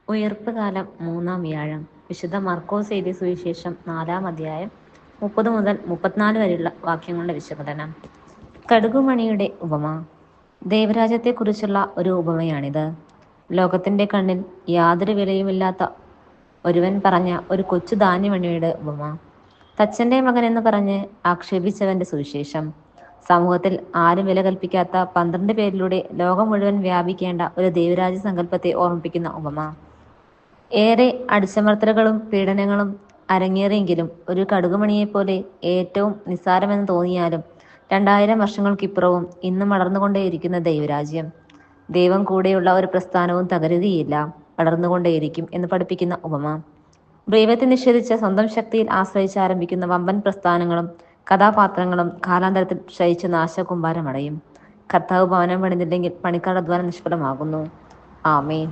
ഉയിർപ്പ് കാലം 3-ാം വ്യാഴം. വിശുദ്ധ മർക്കോസ് എഴുതിയ സുവിശേഷം 4-ാം അധ്യായം 30 മുതൽ 34 വരെയുള്ള വാക്യങ്ങളുടെ വിശകലനം. കടുകുമണിയുടെ ഉപമ. ദൈവരാജ്യത്തെക്കുറിച്ചുള്ള ഒരു ഉപമയാണിത്. ലോകത്തിന്റെ കണ്ണിൽ യാതൊരു വിലയുമില്ലാത്ത ഒരുവൻ പറഞ്ഞ ഒരു കൊച്ചു ധാന്യമണിയുടെ ഉപമ. തച്ചന്റെ മകൻ എന്ന് പറഞ്ഞ് ആക്ഷേപിച്ചവന്റെ സുവിശേഷം. സമൂഹത്തിൽ ആരും വില കൽപ്പിക്കാത്ത 12 പേരിലൂടെ ലോകം മുഴുവൻ വ്യാപിക്കേണ്ട ഒരു ദൈവരാജ്യ സങ്കല്പത്തെ ഓർമ്മിപ്പിക്കുന്ന ഉപമ. ഏറെ അടിച്ചമർത്തലുകളും പീഡനങ്ങളും അരങ്ങേറിയെങ്കിലും ഒരു കടുകുമണിയെപ്പോലെ ഏറ്റവും നിസ്സാരമെന്ന് തോന്നിയാലും 2000 വർഷങ്ങൾക്കിപ്പുറവും ഇന്നും വളർന്നുകൊണ്ടേയിരിക്കുന്ന ദൈവരാജ്യം. ദൈവം കൂടെയുള്ള ഒരു പ്രസ്ഥാനവും തകരുകയില്ല, വളർന്നുകൊണ്ടേയിരിക്കും എന്ന് പഠിപ്പിക്കുന്ന ഉപമ. ദൈവത്തെ നിഷേധിച്ച സ്വന്തം ശക്തിയിൽ ആശ്രയിച്ച് ആരംഭിക്കുന്ന വമ്പൻ പ്രസ്ഥാനങ്ങളും കഥാപാത്രങ്ങളും കാലാന്തരത്തിൽ ക്ഷയിച്ച് നാശകൂമ്പാരമടയും. കർത്താവ് ഭവനം പണിതില്ലെങ്കിൽ പണിക്കാരുടെ അധ്വാനം നിഷ്ഫലമാകുന്നു. ആമേൻ.